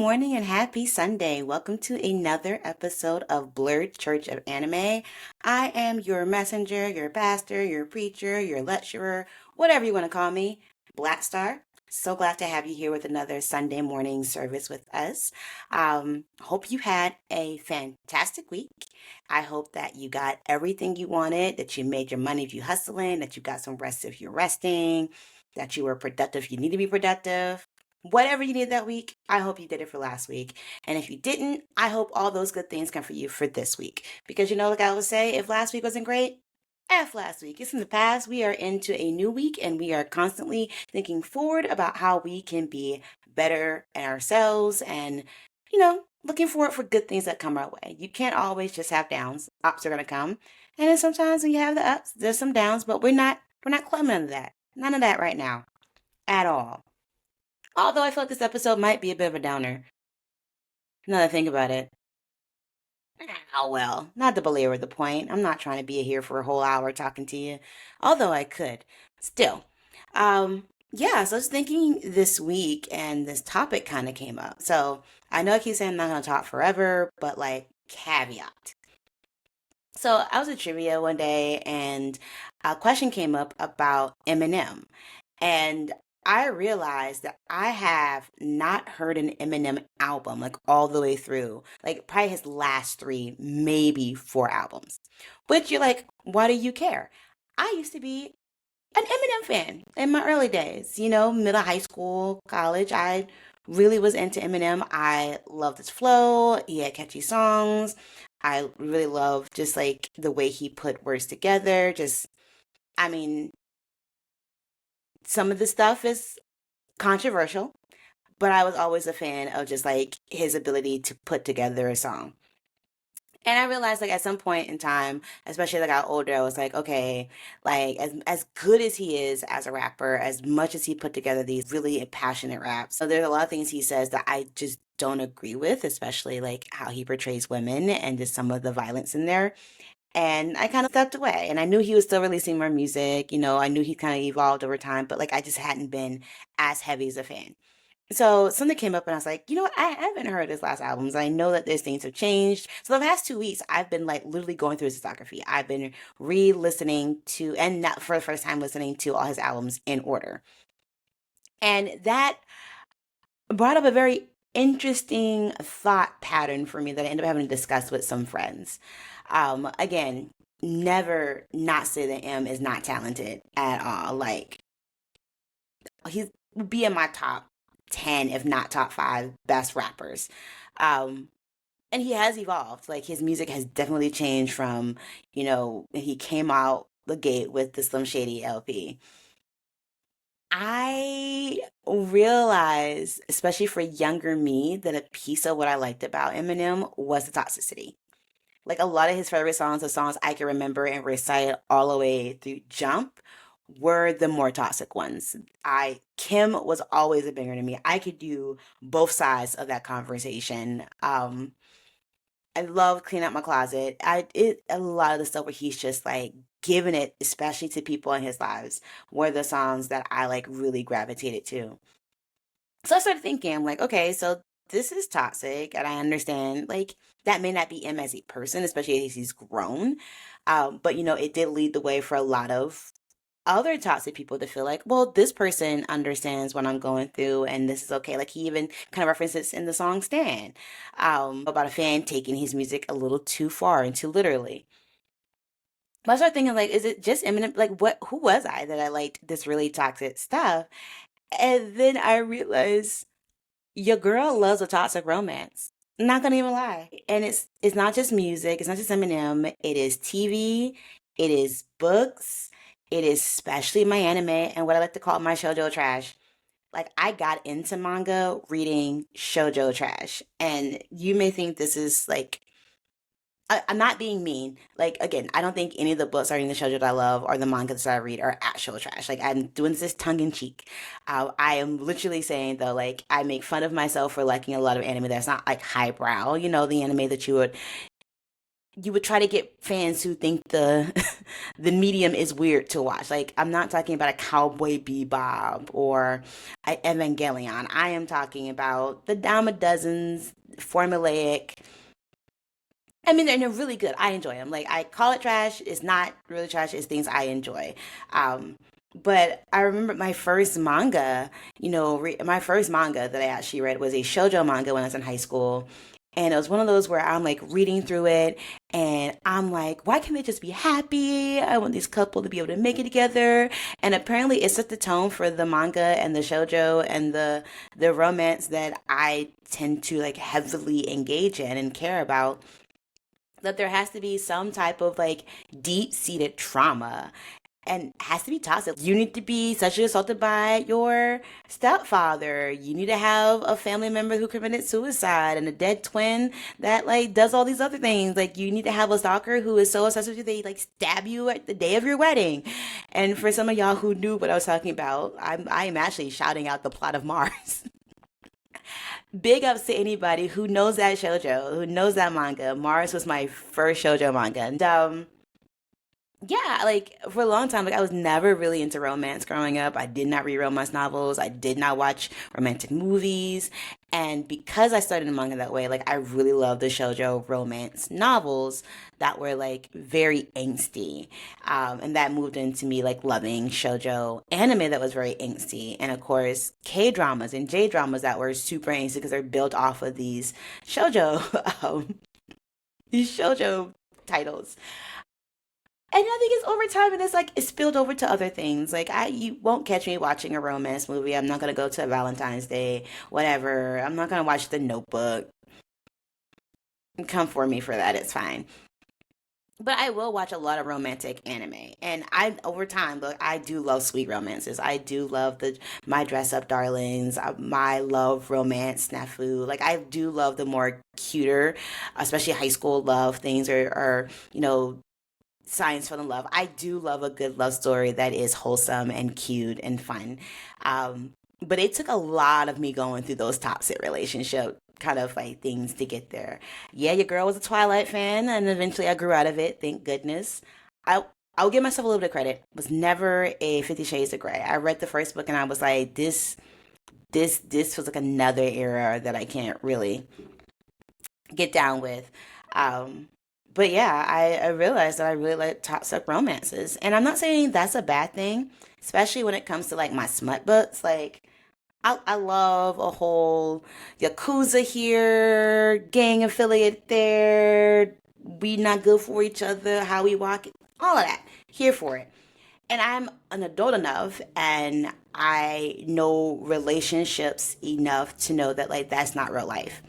morning and happy Sunday. Welcome to another episode of Blurred Church of Anime. I am your messenger, your pastor, your preacher, your lecturer, whatever you want to call me, Black Star. So glad to have you here with another Sunday morning service with us. Hope you had a fantastic week. I hope that you got everything you wanted, that you made your money if you're hustling, that you got some rest if you're resting, that you were productive if you need to be productive. Whatever you did that week, I hope you did it for last week. And if you didn't, I hope all those good things come for you for this week. Because like I would say, if last week wasn't great, F last week. It's in the past. We are into a new week and we are constantly thinking forward about how we can be better at ourselves and, looking forward for good things that come our way. You can't always just have downs. Ups are gonna come. And then sometimes when you have the ups, there's some downs, but we're not clubbing none of that. None of that right now. At all. Although I feel like this episode might be a bit of a downer. Now that I think about it. Oh well, not to belabor the point. I'm not trying to be here for a whole hour talking to you. Although I could. Still. Yeah, so I was thinking this week and this topic kind of came up. So I know I keep saying I'm not gonna talk forever, but like caveat. So I was at trivia one day and a question came up about Eminem. And I realized that I have not heard an Eminem album like all the way through, like probably his last three, maybe four albums. Which you're like, why do you care? I used to be an Eminem fan in my early days, middle high school, college. I really was into Eminem. I loved his flow. He had catchy songs. I really loved just like the way he put words together. I mean, some of the stuff is controversial, but I was always a fan of just like his ability to put together a song. And I realized like at some point in time, especially as I got older, I was like, okay, like as good as he is as a rapper, as much as he put together these really passionate raps. So there's a lot of things he says that I just don't agree with, especially like how he portrays women and just some of the violence in there. And I kind of stepped away. And I knew he was still releasing more music. I knew he kind of evolved over time, but like I just hadn't been as heavy as a fan. So something came up and I was like, you know what? I haven't heard his last albums. I know that there's things have changed. So the past 2 weeks, I've been like literally going through his discography. I've been re-listening to, and not for the first time listening to all his albums in order. And that brought up a very interesting thought pattern for me that I ended up having to discuss with some friends. Again, never not say that M is not talented at all. Like he's would be in my top 10, if not top five best rappers. Um, and he has evolved. Like his music has definitely changed from, he came out the gate with the Slim Shady LP. I realized, especially for younger me, that a piece of what I liked about Eminem was the toxicity. Like a lot of his favorite songs, the songs I can remember and recite all the way through Jump, were the more toxic ones. Kim was always a banger to me. I could do both sides of that conversation. I love cleaning out my closet. A lot of the stuff where he's just like giving it, especially to people in his lives, were the songs that I like really gravitated to. So I started thinking, I'm like, okay, so this is toxic, and I understand like that may not be him as a person, especially as he's grown. But it did lead the way for a lot of other toxic people to feel like, well, this person understands what I'm going through and this is okay. Like he even kind of references in the song Stan, about a fan taking his music a little too far and too literally. But I started thinking like, is it just Eminem? Like who was I that I liked this really toxic stuff? And then I realized your girl loves a toxic romance. Not gonna even lie. And it's not just music, it's not just Eminem, it is TV, it is books, it is especially my anime and what I like to call my shoujo trash. Like I got into manga reading shoujo trash. And you may think this is like I'm not being mean. Like again, I don't think any of the books or any of the shoujo that I love or the mangas that I read are actual trash. Like I'm doing this tongue in cheek. I am literally saying though, like I make fun of myself for liking a lot of anime that's not like highbrow. The anime that you would you would try to get fans who think the the medium is weird to watch. Like I'm not talking about a Cowboy Bebop or a Evangelion. I am talking about the dime a dozens, formulaic. I mean, they're really good. I enjoy them. Like I call it trash. It's not really trash. It's things I enjoy. Um, but I remember my first manga. My first manga that I actually read was a shoujo manga when I was in high school. And it was one of those where I'm like reading through it and I'm like, why can't they just be happy? I want this couple to be able to make it together. And apparently it set the tone for the manga and the shoujo and the romance that I tend to like heavily engage in and care about, that there has to be some type of like deep seated trauma and has to be toxic. You need to be sexually assaulted by your stepfather. You need to have a family member who committed suicide and a dead twin that like does all these other things. Like you need to have a stalker who is so obsessed with you they like stab you at the day of your wedding. And for some of y'all who knew what I was talking about, I am actually shouting out the plot of Mars. Big ups to anybody who knows that shoujo, who knows that manga. Mars was my first shoujo manga. And yeah, like for a long time, like I was never really into romance growing up. I did not read romance novels. I did not watch romantic movies. And because I started manga that way, like I really loved the shoujo romance novels that were like very angsty. And that moved into me like loving shoujo anime that was very angsty. And of course, K dramas and J dramas that were super angsty because they're built off of these shoujo titles. And I think it's over time and it's like it's spilled over to other things. Like you won't catch me watching a romance movie. I'm not gonna go to a Valentine's Day, whatever. I'm not gonna watch The Notebook. Come for me for that, it's fine. But I will watch a lot of romantic anime. And I over time, look, I do love sweet romances. I do love the my dress up darlings, my love romance snafu. Like I do love the more cuter, especially high school love things or science fell in love. I do love a good love story that is wholesome and cute and fun. But it took a lot of me going through those toxic relationship kind of like things to get there. Yeah, your girl was a Twilight fan, and eventually I grew out of it. Thank goodness. I I'll give myself a little bit of credit. Was never a Fifty Shades of Grey. I read the first book and I was like, this was like another era that I can't really get down with. Um, but yeah, I realized that I really like toxic romances. And I'm not saying that's a bad thing, especially when it comes to like my smut books. Like, I love a whole Yakuza here, gang affiliate there, we not good for each other, how we walk, all of that. Here for it. And I'm an adult enough and I know relationships enough to know that like that's not real life.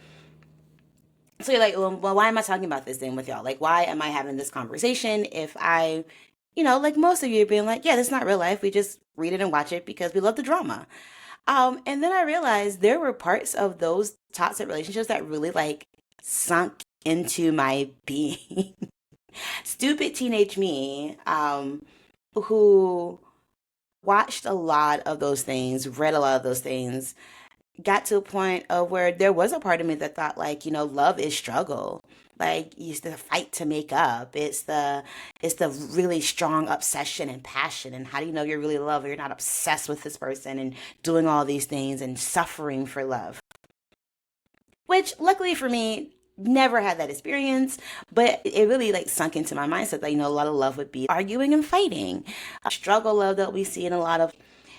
So you're like, well, why am I talking about this thing with y'all? Like, why am I having this conversation if like most of you are being like, yeah, that's not real life. We just read it and watch it because we love the drama. And then I realized there were parts of those toxic relationships that really like sunk into my being. Stupid teenage me, who watched a lot of those things, read a lot of those things, got to a point of where there was a part of me that thought like, love is struggle. Like you used to fight to make up. It's the really strong obsession and passion. And how do you know you're really in love or you're not obsessed with this person and doing all these things and suffering for love? Which luckily for me, never had that experience, but it really like sunk into my mindset that a lot of love would be arguing and fighting. Struggle love that we see in a lot of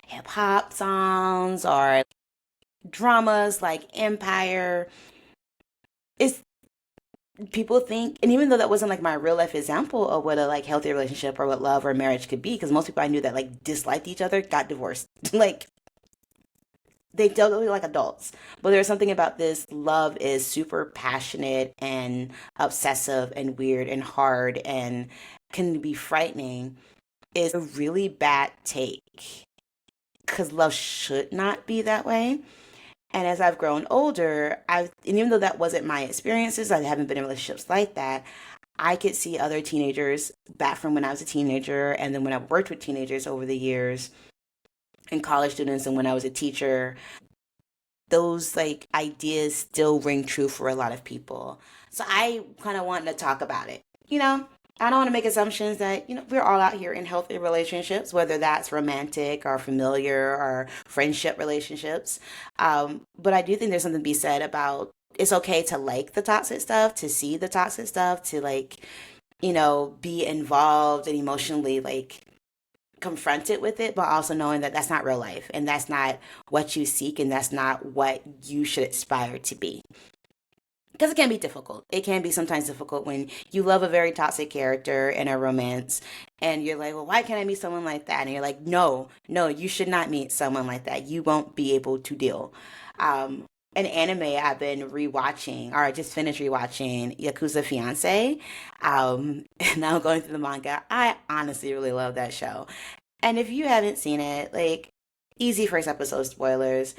hip hop songs or dramas like Empire. It's people think, and even though that wasn't like my real life example of what a like healthy relationship or what love or marriage could be, because most people I knew that like disliked each other got divorced. Like they totally like adults. But there's something about this love is super passionate and obsessive and weird and hard and can be frightening is a really bad take because love should not be that way. And as I've grown older, and even though that wasn't my experiences, I haven't been in relationships like that. I could see other teenagers back from when I was a teenager, and then when I worked with teenagers over the years, and college students, and when I was a teacher, those like ideas still ring true for a lot of people. So I kind of wanted to talk about it. you know, I don't want to make assumptions that, we're all out here in healthy relationships, whether that's romantic or familiar or friendship relationships. But I do think there's something to be said about it's okay to like the toxic stuff, to see the toxic stuff, to like, be involved and emotionally like confronted with it, but also knowing that that's not real life and that's not what you seek and that's not what you should aspire to be. Because it can be difficult. It can be sometimes difficult when you love a very toxic character in a romance and you're like, well, why can't I meet someone like that? And you're like, no, no, you should not meet someone like that. You won't be able to deal. Um, an anime I've been rewatching, or I just finished rewatching Yakuza Fiance. And now I'm going through the manga. I honestly really love that show. And if you haven't seen it, like, easy first episode spoilers.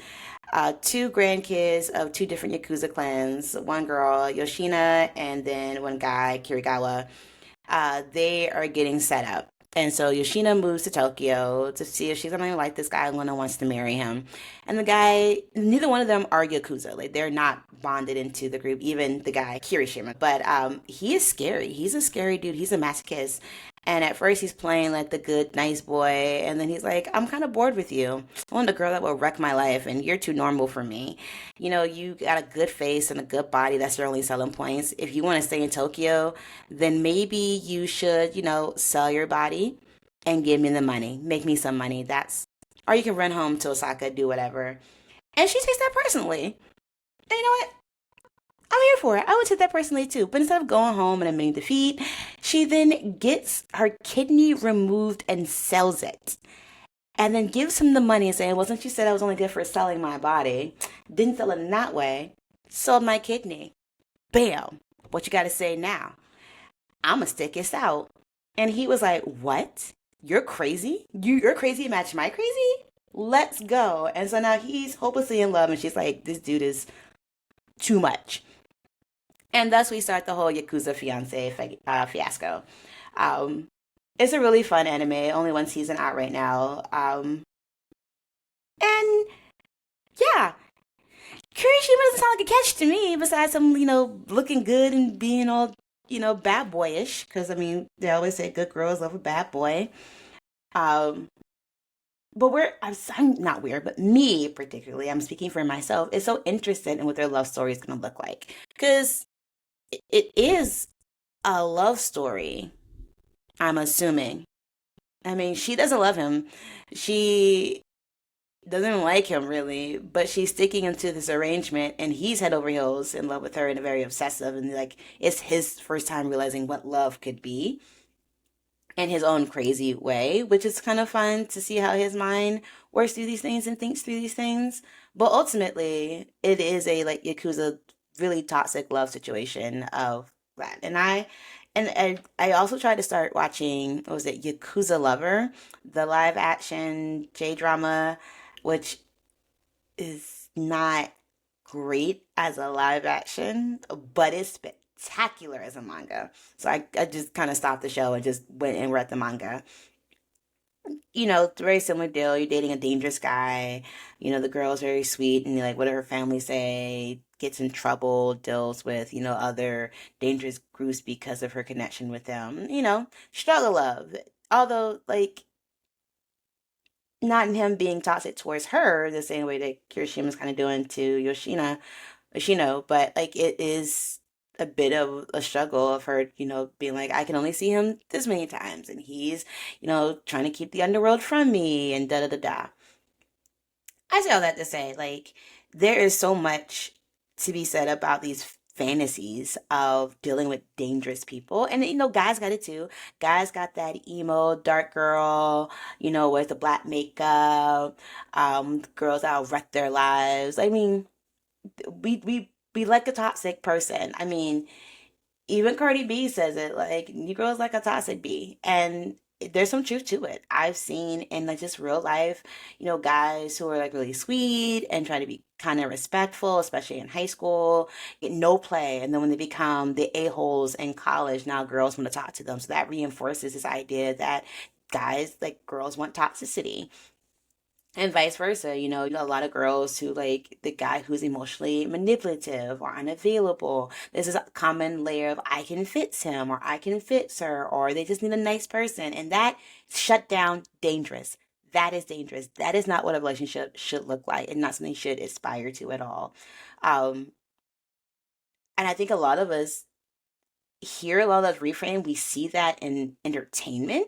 Two grandkids of two different Yakuza clans, one girl, Yoshina, and then one guy, Kirigawa. They are getting set up. And so Yoshina moves to Tokyo to see if she's gonna like this guy. Luna wants to marry him. And the guy, neither one of them are Yakuza. Like they're not bonded into the group, even the guy, Kirishima. But he is scary. He's a scary dude. He's a masochist. And at first he's playing like the good, nice boy. And then he's like, I'm kind of bored with you. I want a girl that will wreck my life, and you're too normal for me. You got a good face and a good body. That's your only selling points. If you want to stay in Tokyo, then maybe you should, sell your body and give me the money. Make me some money. Or you can run home to Osaka, do whatever. And she takes that personally. And you know what? I'm here for it. I would take that personally too. But instead of going home and admitting defeat, she then gets her kidney removed and sells it. And then gives him the money and saying, well, since you said I was only good for selling my body, didn't sell it in that way, sold my kidney. Bam. What you got to say now? I'm going to stick this out. And he was like, what? You're crazy? You're crazy to match my crazy? Let's go. And so now he's hopelessly in love. And she's like, this dude is too much. And thus we start the whole Yakuza fiance fiasco. Um, it's a really fun anime. Only one season out right now. And yeah, Kirishima doesn't sound like a catch to me, besides him, looking good and being all, bad boyish. Because, I mean, they always say good girls love a bad boy. Um, but I'm not weird, but me particularly, I'm speaking for myself, is so interested in what their love story is going to look like. Because it is a love story, I'm assuming. I mean, she doesn't love him. She doesn't like him really, but she's sticking into this arrangement, and he's head over heels in love with her and very obsessive, and like it's his first time realizing what love could be in his own crazy way, which is kind of fun to see how his mind works through these things and thinks through these things. But ultimately, it is a like Yakuza really toxic love situation of that. And I also tried to start watching, what was it, Yakuza Lover, the live action J drama, which is not great as a live action, but it's spectacular as a manga. So I just kind of stopped the show and just went and read the manga. It's a very similar deal. You're dating a dangerous guy. The girl's very sweet and like what do her family say, gets in trouble, deals with, other dangerous groups because of her connection with them. Struggle love. Although, like, not in him being toxic towards her the same way that Kirishima's kind of doing to Yoshino, but like it is a bit of a struggle of her, being like, I can only see him this many times, and he's, trying to keep the underworld from me, and da da da da. I say all that to say, like, there is so much to be said about these fantasies of dealing with dangerous people. And, guys got it too. Guys got that emo, dark girl, with the black makeup, girls that'll wreck their lives. I mean, we like a toxic person. I mean, even Cardi B says it, like, you girls like a toxic B. And there's some truth to it. I've seen in like just real life, guys who are like really sweet and try to be kind of respectful, especially in high school, get no play. And then when they become the a-holes in college, now girls want to talk to them. So that reinforces this idea that guys, like girls want toxicity. And vice versa, you know, a lot of girls who like the guy who's emotionally manipulative or unavailable. There's this common layer of I can fix him or I can fix her, or they just need a nice person. And that shut down dangerous. That is dangerous. That is not what a relationship should look like and not something you should aspire to at all. Um, and I think a lot of us hear a lot of that reframe. We see that in entertainment.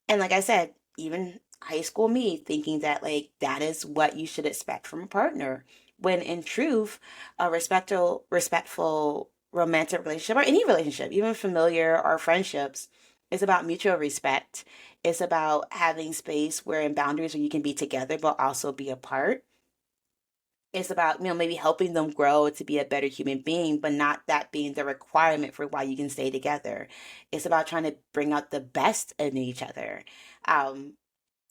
And like I said, even high school me thinking that like that is what you should expect from a partner. When in truth, a respectful romantic relationship or any relationship, even familiar or friendships, is about mutual respect. It's about having space where in boundaries where you can be together but also be apart. It's about, maybe helping them grow to be a better human being, but not that being the requirement for why you can stay together. It's about trying to bring out the best in each other. Um,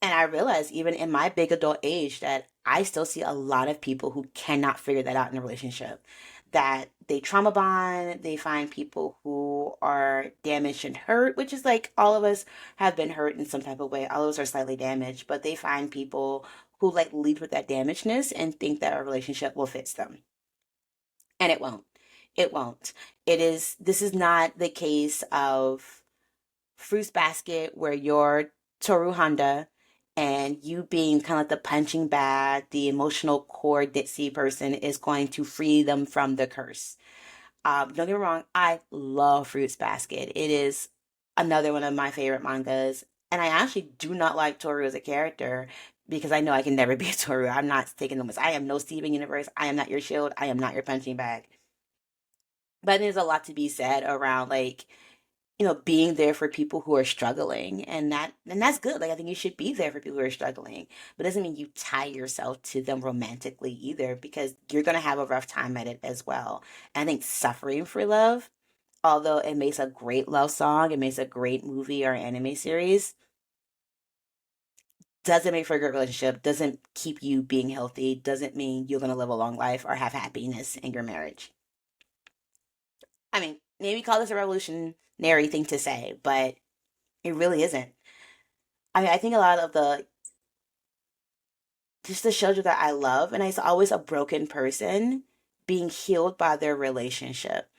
and I realize even in my big adult age that I still see a lot of people who cannot figure that out in a relationship. That they trauma bond, they find people who are damaged and hurt, which is like all of us have been hurt in some type of way. All of us are slightly damaged, but they find people who like lead with that damagedness and think that a relationship will fix them. And it won't. It won't. This is not the case of Fruits Basket where you're Toru Honda and you being kind of like the punching bag, the emotional core ditzy person is going to free them from the curse. Don't get me wrong, I love Fruits Basket. It is another one of my favorite mangas. And I actually do not like Toru as a character because I know I can never be a Toru. I'm not taking them as I am no Steven Universe. I am not your shield. I am not your punching bag. But there's a lot to be said around like being there for people who are struggling and that's good. Like I think you should be there for people who are struggling, but it doesn't mean you tie yourself to them romantically either because you're gonna have a rough time at it as well. And I think suffering for love, although it makes a great love song, it makes a great movie or anime series, doesn't make for a great relationship, doesn't keep you being healthy, doesn't mean you're gonna live a long life or have happiness in your marriage. I mean, maybe call this a revolutionary thing to say, but it really isn't. I mean, I think a lot of the just the shoujo that I love, and it's always a broken person being healed by their relationship,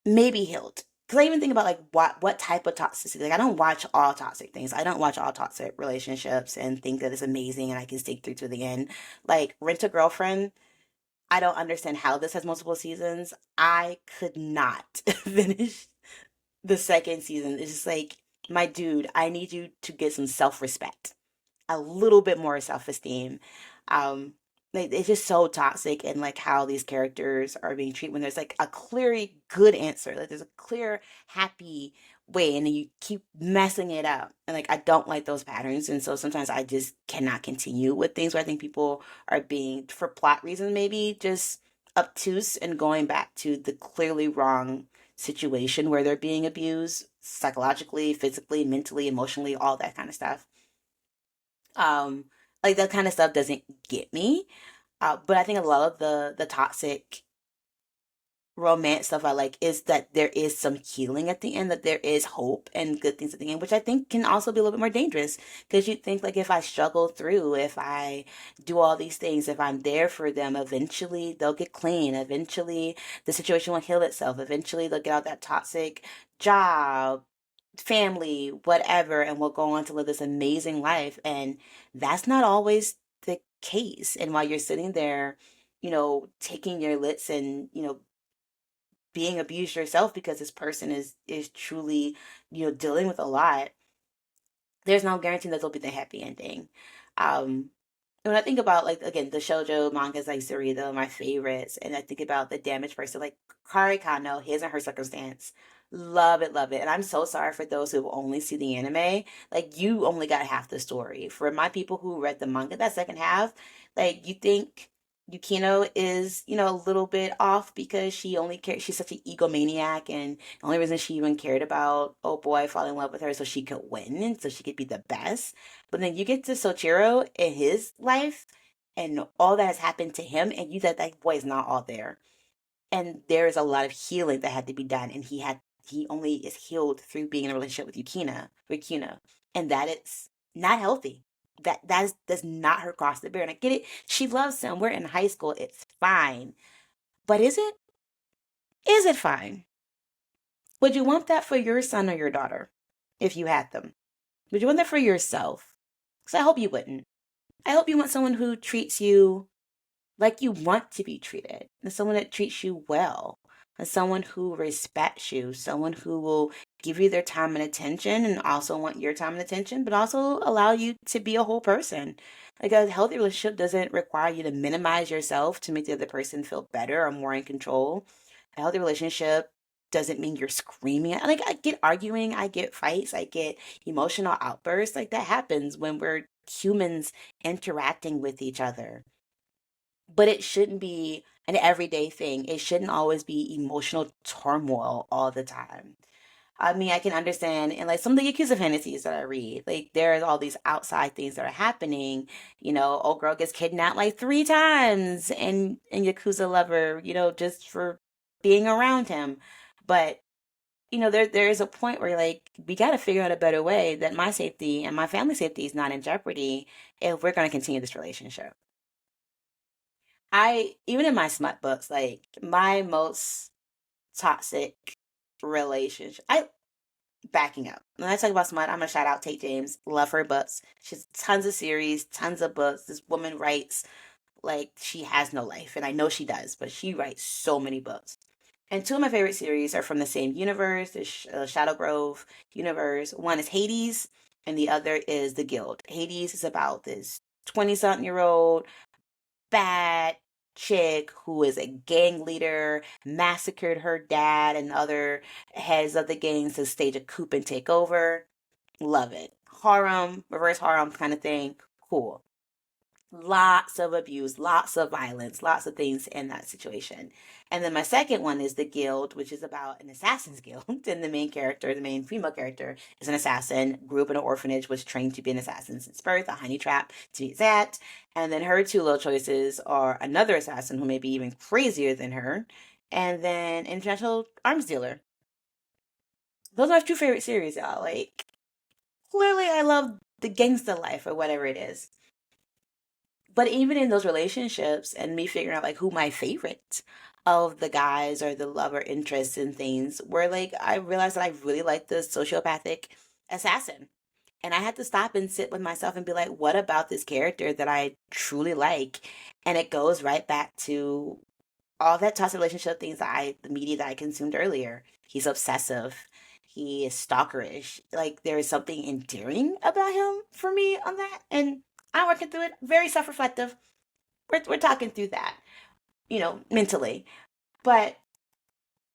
maybe healed. Because I even think about like what type of toxicity. Like I don't watch all toxic things. I don't watch all toxic relationships and think that it's amazing and I can stick through to the end. Like Rent a Girlfriend. I don't understand how this has multiple seasons. I could not finish the second season. It's just like, my dude, I need you to get some self respect, a little bit more self-esteem. Um, like it's just so toxic and like how these characters are being treated when there's like a clearly good answer. Like there's a clear, happy way, and then you keep messing it up. And like I don't like those patterns. And so sometimes I just cannot continue with things where I think people are being, for plot reasons, maybe just obtuse and going back to the clearly wrong situation where they're being abused psychologically, physically, mentally, emotionally, all that kind of stuff. Um, like that kind of stuff doesn't get me. But I think a lot of the toxic romance stuff I like is that there is some healing at the end, that there is hope and good things at the end, which I think can also be a little bit more dangerous because you think like if I struggle through, if I do all these things, if I'm there for them, eventually they'll get clean. Eventually the situation will heal itself. Eventually they'll get out that toxic job, family, whatever, and we'll go on to live this amazing life. And that's not always the case. And while you're sitting there, taking your licks and, being abused yourself because this person is truly, dealing with a lot, there's no guarantee that they'll be the happy ending. Um, when I think about like again the shoujo mangas I used to read, they're my favorites, and I think about the damaged person like Kari Kano, his and her circumstance. Love it. And I'm so sorry for those who only see the anime. Like you only got half the story. For my people who read the manga, that second half, like you think Yukino is, a little bit off because she's such an egomaniac and the only reason she even cared about oh boy falling in love with her so she could win and so she could be the best. But then you get to Soichiro in his life and all that has happened to him, and you that boy is not all there. And there is a lot of healing that had to be done, and he only is healed through being in a relationship with Yukina, and that it's not healthy. That's not her cross to bear. And I get it. She loves him. We're in high school. It's fine. But is it? Is it fine? Would you want that for your son or your daughter if you had them? Would you want that for yourself? Because I hope you wouldn't. I hope you want someone who treats you like you want to be treated, and someone that treats you well, and someone who respects you, someone who will give you their time and attention and also want your time and attention, but also allow you to be a whole person. Like a healthy relationship doesn't require you to minimize yourself to make the other person feel better or more in control. A healthy relationship doesn't mean you're screaming. Like I get arguing, I get fights, I get emotional outbursts. Like that happens when we're humans interacting with each other, but it shouldn't be an everyday thing. It shouldn't always be emotional turmoil all the time. I mean, I can understand and like some of the Yakuza fantasies that I read, like there's all these outside things that are happening. Old girl gets kidnapped like 3 times and Yakuza lover, just for being around him. But there is a point where like we got to figure out a better way that my safety and my family safety is not in jeopardy if we're going to continue this relationship. I even in my smut books, like my most toxic relationship. I backing up. When I talk about smut, I'm gonna shout out Tate James. Love her books. She has tons of series, tons of books. This woman writes like she has no life, and I know she does, but she writes so many books. And two of my favorite series are from the same universe, the Shadow Grove universe. One is Hades, and the other is The Guild. Hades is about this 20-something-year-old bad chick who is a gang leader, massacred her dad and other heads of the gangs to stage a coup and take over. Love it. Harem, reverse harem kind of thing. Cool. Lots of abuse, lots of violence, lots of things in that situation. And then my second one is The Guild, which is about an assassin's guild. And the main character, the main female character, is an assassin, grew up in an orphanage, was trained to be an assassin since birth, a honey trap to be exact. And then her two little choices are another assassin who may be even crazier than her, and then international arms dealer. Those are my two favorite series, y'all. Like, clearly I love the gangster life or whatever it is. But even in those relationships and me figuring out like who my favorite of the guys or the lover interests and things were, like I realized that I really like the sociopathic assassin. And I had to stop and sit with myself and be like, what about this character that I truly like? And it goes right back to all that toxic relationship things the media that I consumed earlier. He's obsessive. He is stalkerish. Like there is something endearing about him for me on that. And I'm working through it. Very self-reflective. We're talking through that, mentally. But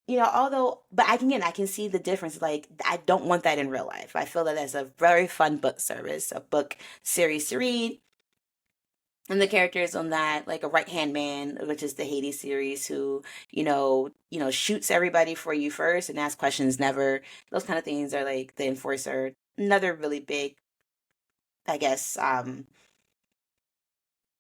I can see the difference. Like I don't want that in real life. I feel that that's a very fun book service, a book series to read. And the characters on that, like a right hand man, which is the Hades series, who shoots everybody for you first and asks questions never. Those kind of things are like the enforcer. Another really big, I guess,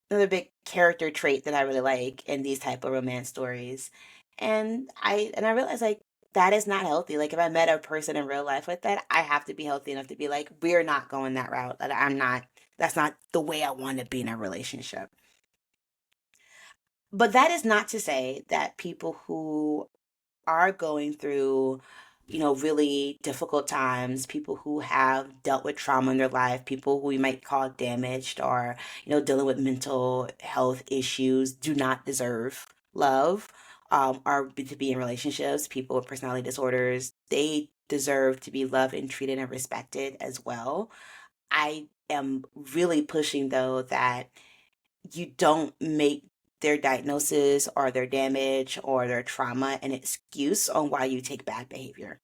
another big character trait that I really like in these type of romance stories. And I realized like that is not healthy. Like if I met a person in real life like that, I have to be healthy enough to be like, we're not going that route. That I'm not. That's not the way I want to be in a relationship. But that is not to say that people who are going through, really difficult times, people who have dealt with trauma in their life, people who we might call damaged or, dealing with mental health issues do not deserve love, or to be in relationships. People with personality disorders, they deserve to be loved and treated and respected as well. I am really pushing though that you don't make their diagnosis or their damage or their trauma an excuse on why you take bad behavior.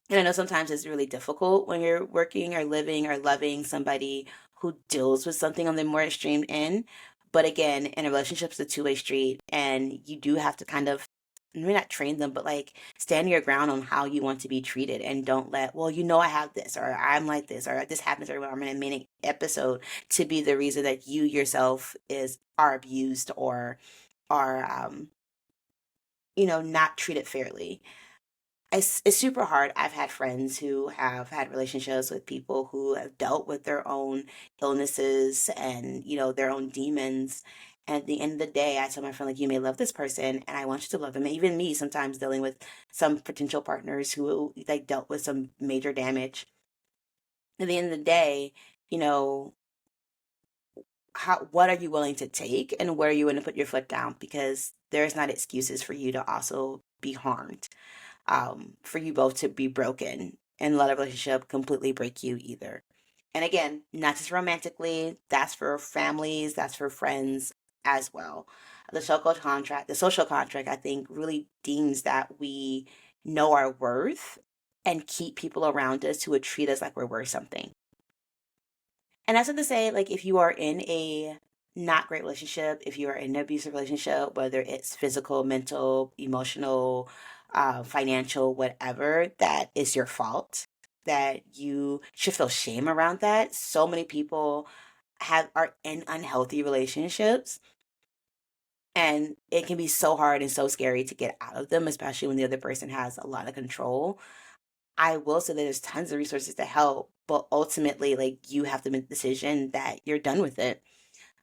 And I know sometimes it's really difficult when you're working or living or loving somebody who deals with something on the more extreme end. But again, in a relationship, it's a two-way street, and you do have to kind of maybe not train them, but like stand your ground on how you want to be treated, and don't let, well, I have this, or I'm like this, or this happens everywhere. I'm in a manic episode to be the reason that you yourself are abused or are not treated fairly. it's super hard. I've had friends who have had relationships with people who have dealt with their own illnesses and, their own demons. And at the end of the day, I tell my friend, like, you may love this person and I want you to love them. And even me, sometimes dealing with some potential partners who like dealt with some major damage. At the end of the day, you know, what are you willing to take and where are you going to put your foot down? Because there's not excuses for you to also be harmed, for you both to be broken and let a relationship completely break you either. And again, not just romantically, that's for families, that's for friends as well. The social contract, I think, really deems that we know our worth and keep people around us who would treat us like we're worth something. And that's not to say, like, if you are in a not great relationship, if you are in an abusive relationship, whether it's physical, mental, emotional, financial, whatever, that is your fault, that you should feel shame around that. So many people are in unhealthy relationships, and it can be so hard and so scary to get out of them, especially when the other person has a lot of control. I will say that there's tons of resources to help, but ultimately, like, you have to make the decision that you're done with it,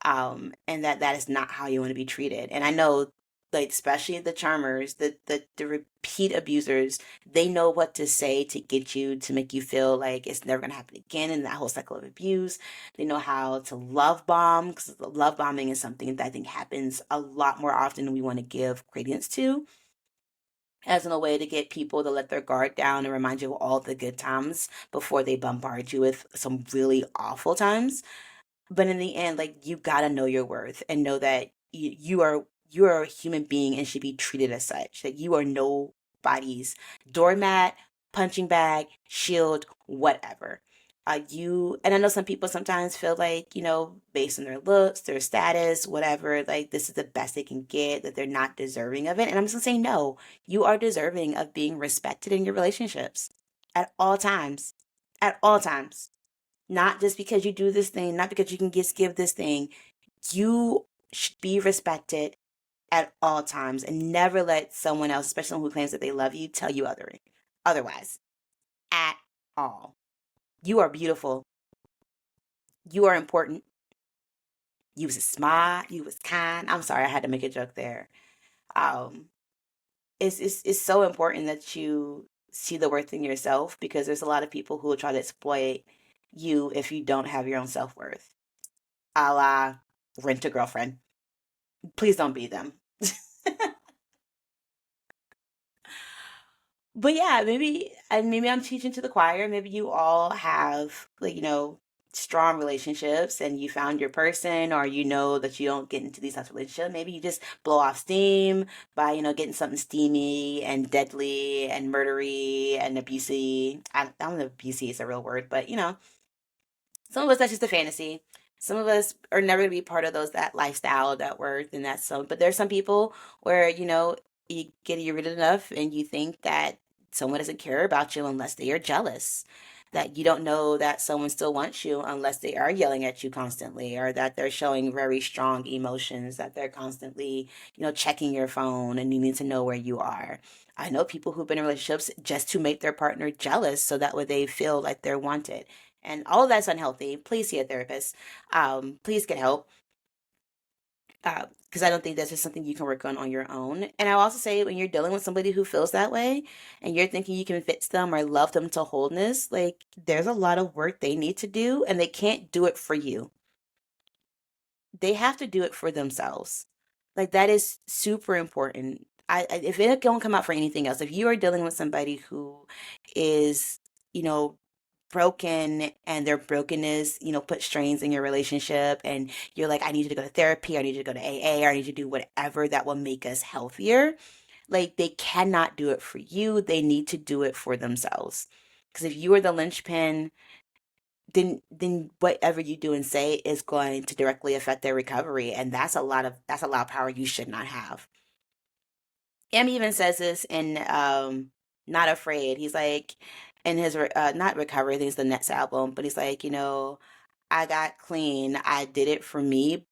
and that that is not how you want to be treated. And I know, like, especially the charmers, the repeat abusers, they know what to say to get you to make you feel like it's never gonna happen again in that whole cycle of abuse. They know how to love bomb, because love bombing is something that I think happens a lot more often than we want to give credence to, as in a way to get people to let their guard down and remind you of all the good times before they bombard you with some really awful times. But in the end, like, you gotta know your worth and know that you are a human being and should be treated as such. That you are nobody's doormat, punching bag, shield, whatever. You and I know some people sometimes feel like, based on their looks, their status, whatever, like this is the best they can get, that they're not deserving of it. And I'm just gonna say no, you are deserving of being respected in your relationships at all times. At all times. Not just because you do this thing, not because you can just give this thing. You should be respected at all times and never let someone else, especially someone who claims that they love you, tell you otherwise. At all. You are beautiful. You are important. You was smart. You was kind. I'm sorry, I had to make a joke there. Um, it's so important that you see the worth in yourself, because there's a lot of people who will try to exploit you if you don't have your own self worth. A la Rent a Girlfriend. Please don't be them. But yeah, maybe I'm teaching to the choir. Maybe you all have, like, strong relationships and you found your person, or you know that you don't get into these types of relationships. Maybe you just blow off steam by, getting something steamy and deadly and murdery and abusey. I don't know if abusey is a real word, but some of us, that's just a fantasy. Some of us are never gonna be part of that lifestyle, that worth, and that's so. But there's some people where you get irritated enough and you think that someone doesn't care about you unless they are jealous. That you don't know that someone still wants you unless they are yelling at you constantly, or that they're showing very strong emotions, that they're constantly, checking your phone and needing to know where you are. I know people who've been in relationships just to make their partner jealous so that way they feel like they're wanted. And all of that's unhealthy. Please see a therapist. Please get help, because I don't think that's just something you can work on your own. And I'll also say, when you're dealing with somebody who feels that way and you're thinking you can fix them or love them to wholeness, like, there's a lot of work they need to do, and they can't do it for you. They have to do it for themselves. Like, that is super important. If it don't come out for anything else, if you are dealing with somebody who is, you know, broken, and their brokenness, put strains in your relationship, and you're like, I need you to go to therapy, I need you to go to AA, or I need you to do whatever that will make us healthier. Like, they cannot do it for you. They need to do it for themselves. Because if you are the linchpin, then whatever you do and say is going to directly affect their recovery, and that's a lot of power you should not have. Em even says this in Not Afraid. He's like, in his not Recovery, I think it's the next album, but he's like, I got clean. I did it for me.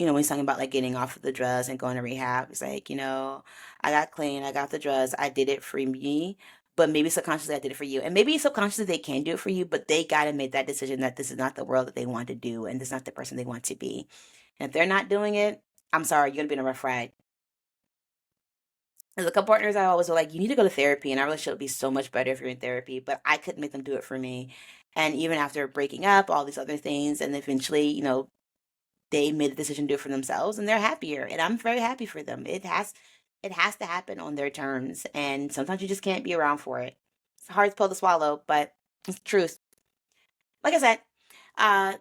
When he's talking about, like, getting off of the drugs and going to rehab, he's like, I got clean. I got the drugs. I did it for me. but maybe subconsciously I did it for you. And maybe subconsciously they can do it for you, but they got to make that decision that this is not the world that they want to do and this is not the person they want to be. And if they're not doing it, I'm sorry, you're going to be in a rough ride. There's a couple partners I always were like, you need to go to therapy, and our relationship would be so much better if you're in therapy, but I couldn't make them do it for me. And even after breaking up, all these other things, and eventually, they made the decision to do it for themselves and they're happier. And I'm very happy for them. It has to happen on their terms. And sometimes you just can't be around for it. It's a hard pill to swallow, but it's the truth. Like I said, uh,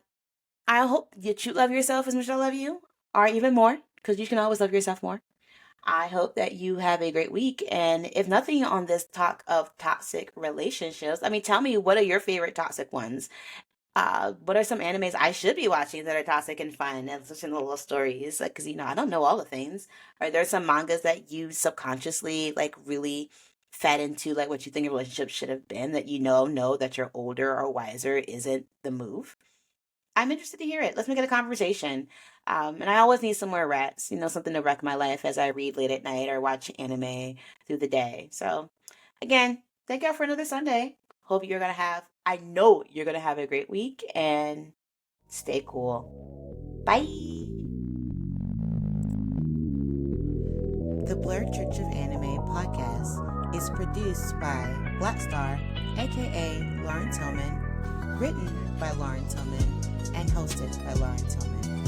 I hope that you love yourself as much as I love you, or even more, because you can always love yourself more. I hope that you have a great week. And if nothing on this talk of toxic relationships, I mean, tell me, what are your favorite toxic ones? What are some animes I should be watching that are toxic and fun and such little stories? Like, because I don't know all the things. Are there some mangas that you subconsciously like really fed into, like what you think a relationship should have been that know that you're older or wiser isn't the move? I'm interested to hear it. Let's make it a conversation. And I always need some more rats, something to wreck my life as I read late at night or watch anime through the day. So, again, thank you for another Sunday. I know you're going to have a great week and stay cool. Bye. The Blurred Church of Anime podcast is produced by Black Star, aka Lauren Tillman, written by Lauren Tillman, and hosted by Lauren Tillman.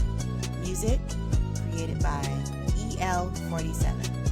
Music created by EL47.